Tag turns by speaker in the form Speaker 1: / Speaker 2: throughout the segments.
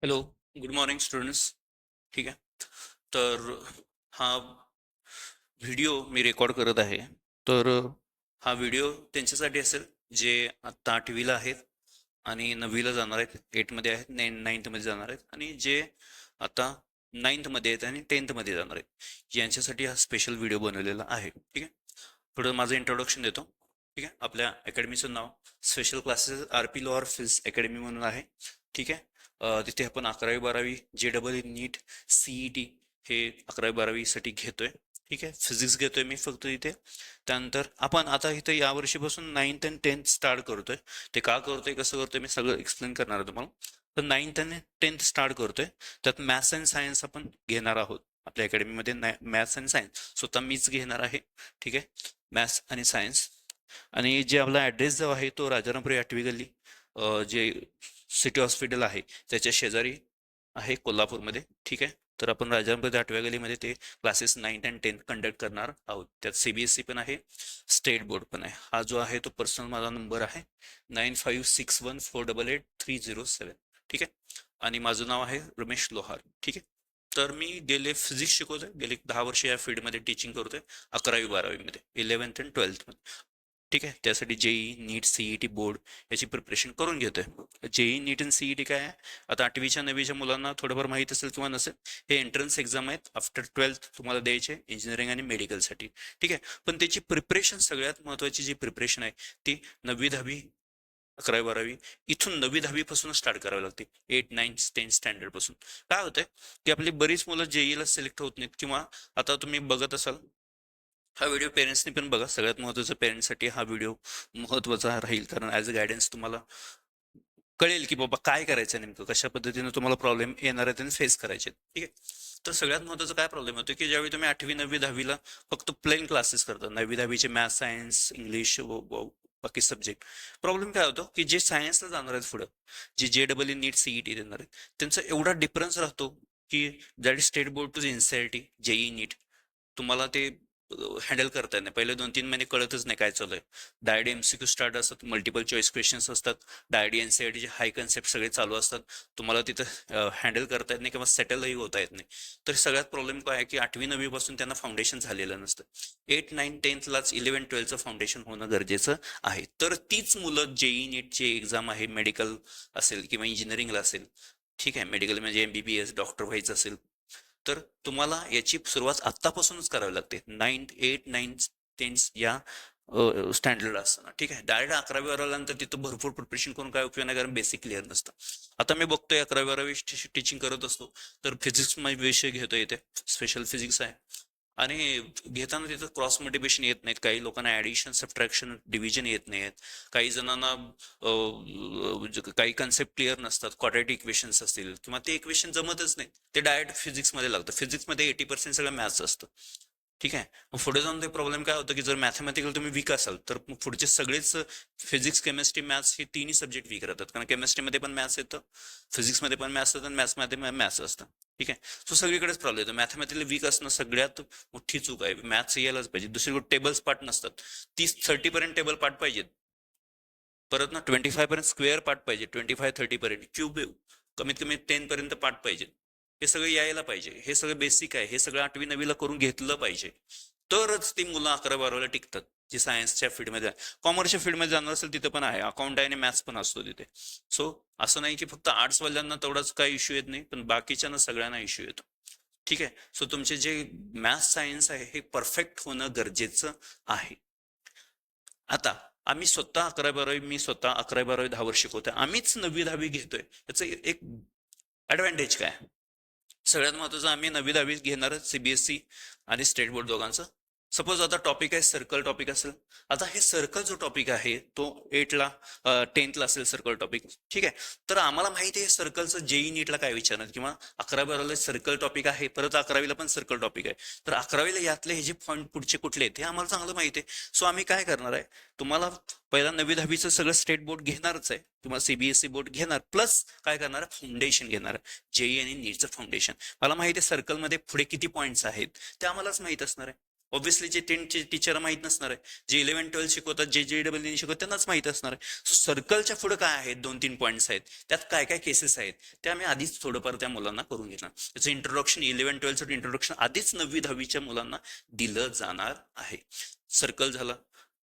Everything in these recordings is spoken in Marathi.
Speaker 1: हॅलो. Good morning students. ठीक आहे. तर हा व्हिडिओ मी रेकॉर्ड करत आहे. तर हा व्हिडिओ त्यांच्यासाठी असेल जे आत्ता 8वीला आहेत आणि 9वीला जाणार आहेत, 8मध्ये आहेत, 9thमध्ये जाणार आहेत, आणि जे आता 9thमध्ये आहेत आणि 10thमध्ये जाणार आहेत, यांच्यासाठी हा स्पेशल व्हिडिओ बनवलेला आहे. ठीक आहे. थोडं माझं इंट्रोडक्शन देतो. ठीक आहे. आपल्या अकॅडमीचं नाव special classes RP lower fills academy म्हणून आहे. ठीक आहे. तिथे आपण 11वी 12वी JEE नीट CET हे 11वी 12वीसाठी घेतोय. ठीक आहे. फिजिक्स घेतोय मी फक्त इथे. त्यानंतर आपण आता इथे या वर्षीपासून 9th आणि 10th स्टार्ट करतोय. ते का करतोय, कसं करतोय, मी सगळं एक्सप्लेन करणार आहे तुम्हाला. तर 9th आणि 10th स्टार्ट करतोय. त्यात मॅथ्स अँड सायन्स आपण घेणार आहोत. आपल्या अकॅडमीमध्ये मॅथ्स अँड सायन्स स्वतः मीच घेणार आहे. ठीक आहे. मॅथ्स आणि सायन्स. आणि जे आपला ॲड्रेस जो आहे तो राजारामपुरी 8वी गल्ली, जे सिटी हॉस्पिटल आहे त्याच्या शेजारी आहे, कोल्हापूरमध्ये. ठीक आहे. तर आपण राजारामपुरी 8व्या गल्लीमध्ये ते क्लासेस 9th आणि 10th कंडक्ट करणार आहोत. त्यात CBSE पण आहे, स्टेट बोर्ड पण आहे. हा जो आहे तो पर्सनल माझा नंबर आहे, 9561488307. ठीक आहे. आणि माझं नाव आहे रमेश लोहार. ठीक आहे. तर मी गेले फिजिक्स शिकवतोय, गेले 10 वर्ष या फील्डमध्ये टीचिंग करतोय, 11वी 12वीमध्ये, 11th आणि 12th. ठीक आहे. त्यासाठी JEE नीट CET बोर्ड याची प्रिपरेशन करून घेतोय. JEE नीट आणि CET काय आहे, आता 8वीच्या 9वीच्या मुलांना थोडंफार माहीत असेल किंवा नसेल. हे एंट्रन्स एक्झाम आहेत आफ्टर 12th तुम्हाला द्यायचे इंजिनिअरिंग आणि मेडिकलसाठी. ठीक आहे. पण त्याची प्रिपरेशन, सगळ्यात महत्त्वाची जी प्रिपरेशन आहे ती 9वी 10वी 11वी 12वी इथून 9वी 10वी पासून स्टार्ट करावी लागते. 8 9 10 स्टँडर्ड पासून. काय होतंय की आपली बरीच मुलं JEE सिलेक्ट होत नाहीत, किंवा आता तुम्ही बघत असाल, हा व्हिडिओ पेरेंट्सनी पण बघा. सगळ्यात महत्त्वाचं, पेरेंट्ससाठी हा व्हिडिओ महत्त्वाचा राहील, कारण ॲज अ गायडन्स तुम्हाला कळेल की बाबा काय करायचं नेमकं, कशा पद्धतीने तुम्हाला प्रॉब्लेम येणार आहेत आणि फेस करायचे. ठीक आहे. तर सगळ्यात महत्त्वाचं काय प्रॉब्लेम होतो की ज्यावेळी तुम्ही 8वी 9वी 10वीला फक्त प्लेन क्लासेस करता, 9वी 10वीचे मॅथ्स सायन्स इंग्लिश बाकी सब्जेक्ट, प्रॉब्लेम काय होतो की जे सायन्सला जाणार आहेत पुढं, जे JEE नीट CET देणार आहेत, त्यांचा एवढा डिफरन्स राहतो की that is state board to NCERT JEE NEET, तुम्हाला ते हँडल करता येत नाही. पहिले 2-3 महिने कळतच नाही काय चालू आहे. डायरेक्ट MCQ स्टार्ट असतात, मल्टिपल चॉईस क्वेश्चन्स असतात, डायरेक्ट NCERTचे हाय कन्सेप्ट सगळे चालू असतात. तुम्हाला तिथं हँडल करता येत नाही किंवा सेटलही होता येत नाही. तर सगळ्यात प्रॉब्लेम काय आहे की 8वी 9वी पासून त्यांना फाउंडेशन झालेलं नसतं. 8 9 10thलाच 11 12चं फाउंडेशन होणं गरजेचं आहे. तर तीच मुलं JEE नीटची एक्झाम आहे, मेडिकल असेल किंवा इंजिनिअरिंगला असेल. ठीक आहे. मेडिकल म्हणजे MBBS डॉक्टर व्हायचं असेल, तर तुम्हाला याची सुरुवात आत्तापासूनच करावी लागते. 8 9 10 या स्टँडर्ड असताना. ठीक आहे. डायरेक्ट 11वी 12वी तिथं भरपूर प्रिपरेशन करून काय उपयोग नाही, कारण बेसिक क्लिअर नसतं. आता मी बघतोय 11वी 12वी टीचिंग करत असतो, तर फिजिक्स विषय घेतो इथे, स्पेशल फिजिक्स आहे. आणि घेताना तिथं क्रॉस मल्टिप्लिकेशन येत नाहीत, काही लोकांना ॲडिशन सबट्रॅक्शन डिव्हिजन येत नाहीत, काही जणांना काही कन्सेप्ट क्लिअर नसतात, क्वाड्रॅटिक इक्वेशन्स असतील किंवा ते इक्वेशन जमतच नाही, ते डायरेक्ट फिजिक्समध्ये लागतं. फिजिक्समध्ये 80% सगळं मॅथ्स असतं. ठीक आहे. मग पुढे जाऊन ते प्रॉब्लेम काय होतं की जर मॅथमॅटिकल तुम्ही वीक असाल, तर मग पुढचे सगळेच फिजिक्स केमिस्ट्री मॅथ्स हे तिन्ही सब्जेक्ट वीक राहतात, कारण केमिस्ट्रीमध्ये पण मॅथ्स येतं, फिजिक्समध्ये पण मॅथ्स येतं आणि मॅथ्समध्ये मॅथ्स असतं. ठीक आहे. सो सगळीकडेच प्रॉब्लेम येतो. मॅथमॅटिकली वीक असणं सगळ्यात मोठी चूक आहे. मॅथ्स यायलाच पाहिजे. दुसरीकडे टेबल्स पार्ट नसतात. 30-30 पर्यंत टेबल पार्ट पाहिजेत. परत ना 25 पर्यंत स्क्वेअर पार्ट पाहिजे, 25-30 पर्यंत क्यूब कमीत कमी 10 पर्यंत पार्ट पाहिजे. हे सगळं यायला पाहिजे. हे सगळं बेसिक आहे. हे सगळं 8वी 9वीला करून घेतलं पाहिजे, तरच ती मुलं 11वी 12वीला टिकतात, जी सायन्सच्या फील्डमध्ये आहे. कॉमर्सच्या फील्डमध्ये जाणार असेल तिथं पण आहे, अकाउंट आहे आणि मॅथ्स पण असतो तिथे. सो असं नाही की फक्त आर्ट्सवाल्यांना तेवढाच काही इश्यू येत नाही, पण बाकीच्यांना सगळ्यांना इश्यू येतो. ठीक आहे. सो तुमचे जे मॅथ्स सायन्स आहे हे परफेक्ट होणं गरजेचं आहे. आता आम्ही स्वतः 11वी 12वी, मी स्वतः 11वी 12वी 10 वर्ष शिकवतोय, आम्हीच 9वी 10वी घेतोय, याचं एक ऍडव्हान्टेज काय? सगळ्यात महत्वाचं, आम्ही 9वी 10वी घेणार CBSE आणि स्टेट बोर्ड दोघांचं. सपोज आता टॉपिक आहे सर्कल टॉपिक असेल. आता हे सर्कल जो टॉपिक आहे तो 8ला 10thला असेल सर्कल टॉपिक. ठीक आहे. तर आम्हाला माहिती आहे सर्कलचं JEE नीटला काय विचारणार, किंवा 11वी 12वीला सर्कल टॉपिक आहे, परत 11वीला पण सर्कल टॉपिक आहे. तर 11वीला यातले हे जे पॉईंट पुढचे कुठले आहेत हे आम्हाला चांगलं माहिती आहे. सो आम्ही काय करणार आहे, तुम्हाला पहिला 9वी 10वीचं सगळं स्टेट बोर्ड घेणारच आहे, तुम्हाला CBSE बोर्ड घेणार, प्लस काय करणार आहे, फाउंडेशन घेणार आहे, JEE आणि नीटचं फाउंडेशन. मला माहिती आहे सर्कलमध्ये पुढे किती पॉईंट्स आहेत ते आम्हालाच माहित असणार आहे. ऑब्व्हियसली जे 10चे टीचर माहीत नसणार आहे, जे 11-12 शिकवतात, जे JEE शिकवतात त्यांनाच माहीत असणार आहे. सो सर्कलच्या पुढे काय आहेत, 2-3 पॉईंट्स आहेत, त्यात काय काय केसेस आहेत ते आम्ही आधीच थोडंफार त्या मुलांना करून घेणार. त्याचं इंट्रोडक्शन 11-12चं इंट्रोडक्शन आधीच 9वी-10वीच्या मुलांना दिलं जाणार आहे. सर्कल झालं,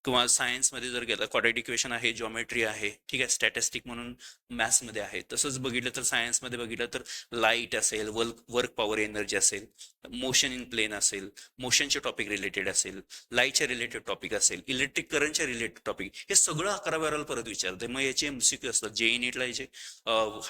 Speaker 1: किंवा सायन्समध्ये जर गेलं क्वाड्रॅटिक इक्वेशन आहे, जॉमेट्री आहे, ठीक आहे, स्टॅटिस्टिक म्हणून मॅथ्समध्ये आहे. तसंच बघितलं तर सायन्समध्ये बघितलं तर लाईट असेल, वर्क पॉवर एनर्जी असेल, मोशन इन प्लेन असेल, मोशनचे टॉपिक रिलेटेड असेल, लाईटच्या रिलेटेड टॉपिक असेल, इलेक्ट्रिक करंटच्या रिलेटेड टॉपिक, हे सगळं 11-12 परत विचारते. मग याचे MCQ असतात. JEE नीटला याचे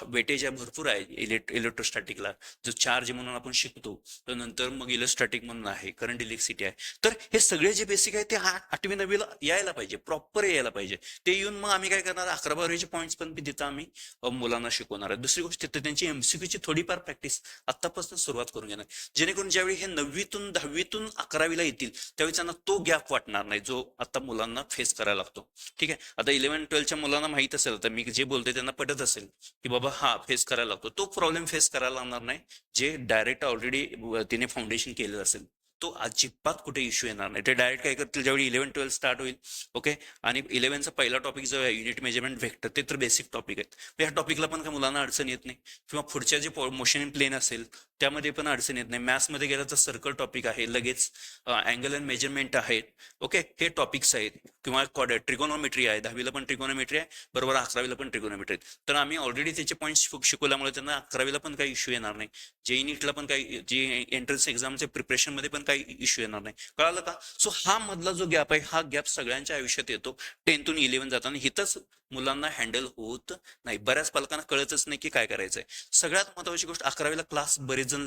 Speaker 1: वेटेज आहे भरपूर आहे. इलेक्ट्रोस्टॅटिकला जो चार्ज म्हणून आपण शिकतो, तर नंतर मग इलेक्ट्रोस्टॅटिक म्हणून आहे, करंट इलेक्ट्रिसिटी आहे. तर हे सगळे जे बेसिक आहे ते 8वी-9वीला यायला पाहिजे, प्रॉपर यायला पाहिजे. ते येऊन मग आम्ही काय करणार, 11-12चे पॉईंट्स पण तिथं आम्ही मुलांना शिकवणार आहे. दुसरी गोष्ट, तिथं त्यांची MCQची थोडीफार प्रॅक्टिस आतापासून सुरुवात करून घेणार, जेणेकरून ज्यावेळी हे 9वीतून 10वीतून 11वीला येतील त्यावेळी त्यांना तो गॅप वाटणार नाही जो आता मुलांना फेस करायला लागतो. ठीक आहे, आता 11-12च्या मुलांना माहित असेल, तर मी जे बोलते त्यांना पटत असेल की बाबा हा फेस करायला लागतो, तो प्रॉब्लेम फेस करायला लागणार नाही. जे डायरेक्ट ऑलरेडी तिने फाउंडेशन केलेलं असेल तो अजिबात कुठे इश्यू येणार नाही. ते डायरेक्ट काय करतील, ज्यावेळी 11-12 स्टार्ट होईल, ओके, आणि 11चा पहिला टॉपिक जो आहे युनिट मेजरमेंट व्हेक्टर, ते तर बेसिक टॉपिक आहेत. या टॉपिकला पण काय मुलांना अडचण येत नाही, किंवा पुढच्या जे मोशन इन प्लेन असेल त्यामध्ये पण अडचण येत नाही. मॅथ्समध्ये गेलं तर सर्कल टॉपिक आहे, लगेच अँगल अँड मेजरमेंट आहेत, ओके, हे टॉपिक्स आहेत. किंवा ट्रिगोनॉमेट्री आहे, 10वीला पण ट्रिगोनॉमेट्री आहे, बरोबर 11वीला पण ट्रिगोनॉमेट्री आहेत. तर आम्ही ऑलरेडी त्याचे पॉईंट्स शिकवल्यामुळे त्यांना 11वीला पण काही इश्यू येणार नाही. JEE नीटला पण काही, जे एंट्रन्स एक्झामच्या प्रिपरेशनमध्ये पण काही इश्यू येणार नाही. कळालं का? सो हा मधला जो गॅप आहे, हा गॅप सगळ्यांच्या आयुष्यात येतो 10थून 11 जाताना. हिथंच मुलांना हँडल होत नाही. बऱ्याच पालकांना कळतच नाही की काय करायचंय. सगळ्यात महत्वाची गोष्ट, 11वीला क्लास बरेच जण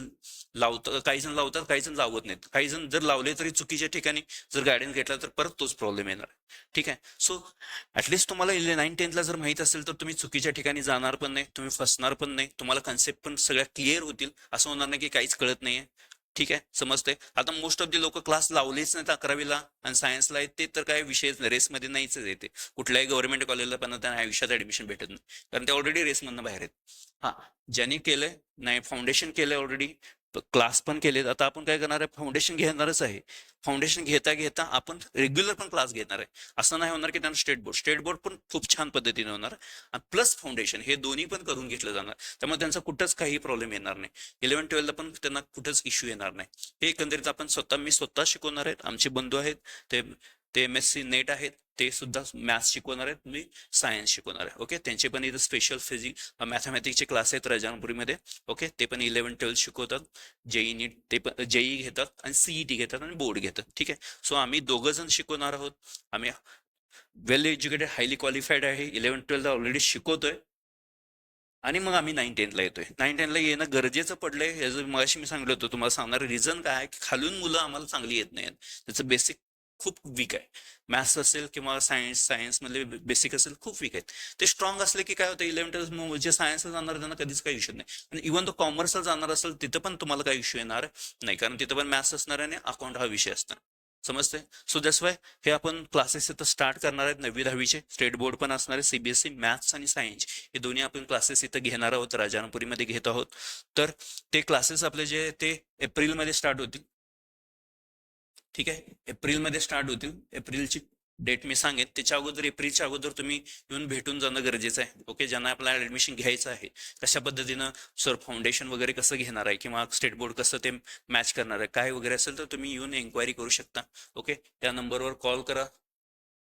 Speaker 1: लावतात, काही जण लावतात, काही जण लावत नाहीत. काही जण जर लावले तरी चुकीच्या ठिकाणी जर गायडन्स घेतला तर परत तोच प्रॉब्लेम येणार. ठीक आहे, सो ऍटलीस्ट तुम्हाला 9-10ला जर माहित असेल तर तुम्ही चुकीच्या ठिकाणी जाणार पण नाही, तुम्ही फसणार पण नाही, तुम्हाला कन्सेप्ट पण सगळ्या क्लिअर होतील. असं होणार नाही की काहीच कळत नाहीये. ठीक आहे, समजते. आता मोस्ट ऑफ दी लोक क्लास लावलेच नाहीत 11वीला आणि सायन्सला आहेत, ते तर काय विषयच नाही, रेसमध्ये नाहीच येते. कुठल्याही गव्हर्नमेंट कॉलेजला पण त्यांना आयुष्यात ऍडमिशन भेटत नाही, कारण ते ऑलरेडी रेसमधनं बाहेर आहेत. हा, ज्यांनी केलंय, नाही फाउंडेशन केलंय ऑलरेडी, क्लास पण केलेत, आता आपण काय करणार आहे, फाउंडेशन घेणारच आहे. फाउंडेशन घेता घेता आपण रेग्युलर पण क्लास घेणार आहे. असं नाही होणार की त्यांना स्टेट बोर्ड पण खूप छान पद्धतीने होणार, प्लस फाउंडेशन, हे दोन्ही पण करून घेतलं जाणार. त्यामुळे त्यांचा कुठंच काही प्रॉब्लेम येणार नाही. 11-12ला पण त्यांना कुठंच इश्यू येणार नाही. हे एकंदरीत आपण मी स्वतः शिकवणार आहेत. आमचे बंधू आहेत, ते MSc नेट आहेत, ते सुद्धा मॅथ्स शिकवणार आहेत, मी सायन्स शिकवणार आहे. ओके, त्यांचे पण इथं स्पेशल फिजिक्स मॅथमॅटिक्सचे क्लास आहेत राजारामपुरीमध्ये. ओके, ते पण 11-12 शिकवतात. JEE नीट ते पण JEE घेतात आणि CET घेतात आणि बोर्ड घेतात. ठीक आहे, सो आम्ही दोघं जण शिकवणार आहोत. आम्ही वेल एज्युकेटेड, हायली क्वालिफाईड आहे. 11-12ला ऑलरेडी शिकवतोय आणि मग आम्ही 9-10ला येतोय. 9-10ला येणं गरजेचं पडलंय. याचं मगाशी मी सांगितलं होतं तुम्हाला, सांगणार रिझन काय आहे की खालून मुलं आम्हाला चांगली येत नाहीत, त्याचं बेसिक खूप वीक आहे. मॅथ्स असेल किंवा सायन्समधले बेसिक असेल खूप वीक आहेत. ते स्ट्रॉंग असले की काय होतं, 11-12 जे सायन्सला जाणार त्यांना कधीच काही इश्यू नाही. आणि इव्हन तो कॉमर्सला जाणार असेल तिथं पण तुम्हाला काही इश्यू येणार नाही, कारण तिथं पण मॅथ्स असणार आणि अकाउंट हा विषय असणार. समजते? सो दॅट्स वाय हे आपण क्लासेस इथं स्टार्ट करणार आहेत. 9वी-10वीचे स्टेट बोर्ड पण असणार आहे, CBSE मॅथ्स आणि सायन्स हे दोन्ही आपण क्लासेस इथं घेणार आहोत, राजारामपुरीमध्ये घेत आहोत. तर ते क्लासेस आपले जे ते एप्रिलमध्ये स्टार्ट होतील. ठीक आहे, एप्रिलमध्ये स्टार्ट होतील. एप्रिलची डेट मी सांगेन, त्याच्या अगोदर, एप्रिलच्या अगोदर तुम्ही येऊन भेटून जाणं गरजेचं आहे. ओके, ज्यांना आपल्याला ऍडमिशन घ्यायचं आहे, कशा पद्धतीनं सर फाउंडेशन वगैरे कसं घेणार आहे, किंवा स्टेट बोर्ड कसं ते मॅच करणार आहे, काय वगैरे असेल तर तुम्ही येऊन एन्क्वायरी करू शकता. ओके, त्या नंबरवर कॉल करा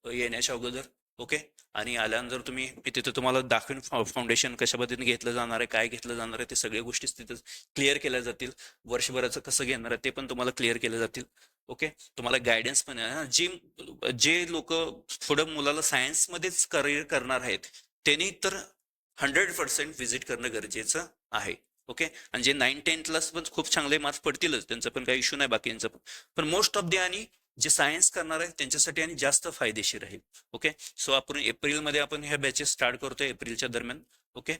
Speaker 1: येण्याच्या अगोदर. ओके, आणि आल्यानंतर तुम्ही, मी तिथं तुम्हाला दाखवेन फाउंडेशन कशा पद्धतीने घेतलं जाणार आहे, काय घेतलं जाणार आहे, ते सगळ्या गोष्टी तिथं क्लिअर केल्या जातील. वर्षभराचं कसं घेणार आहे ते पण तुम्हाला क्लिअर केलं जातील. ओके, तुम्हाला गायडन्स पण आहे. जे लोक थोडं मुलाला सायन्समध्येच करिअर करणार आहेत त्यांनी तर 100% व्हिजिट करणं गरजेचं आहे. ओके, आणि जे 9-10ला पण खूप चांगले मार्क्स पडतीलच, त्यांचा पण काही इश्यू नाही बाकींचा पण मोस्ट ऑफ दी, आणि जे सायन्स करणार आहे त्यांच्यासाठी आणि जास्त फायदेशीर राहील. ओके, सो आपण एप्रिलमध्ये आपण ह्या बॅचेस स्टार्ट करतोय, एप्रिलच्या दरम्यान. ओके,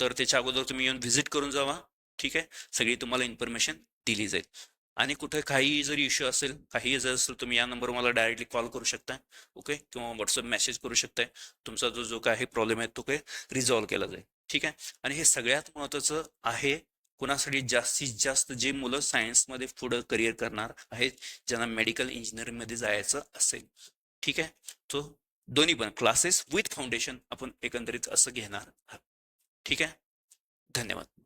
Speaker 1: तर त्याच्या अगोदर तुम्ही येऊन व्हिजिट करून जावा. ठीक आहे, सगळी तुम्हाला इन्फॉर्मेशन दिली जाईल. आणि कुठे काही जरी इश्यू असेल, काही जर असेल, तुम्ही या नंबरवर मला डायरेक्टली कॉल करू शकता. ओके, किंवा व्हॉट्सअप मेसेज करू शकताय. तुमचा जो काही प्रॉब्लेम आहे तो काही रिझॉल्व्ह केला जाईल. ठीक आहे, आणि हे सगळ्यात महत्वाचं आहे, कुणासाठी जास्तीत जास्त जे मुलं सायन्समध्ये पुढं करिअर करणार आहेत, ज्यांना मेडिकल इंजिनिअरिंगमध्ये जायचं असेल. ठीक आहे. तो दोन्ही पण क्लासेस विथ फाउंडेशन आपण एकंदरीत असं घेणार आहोत. ठीक आहे. धन्यवाद.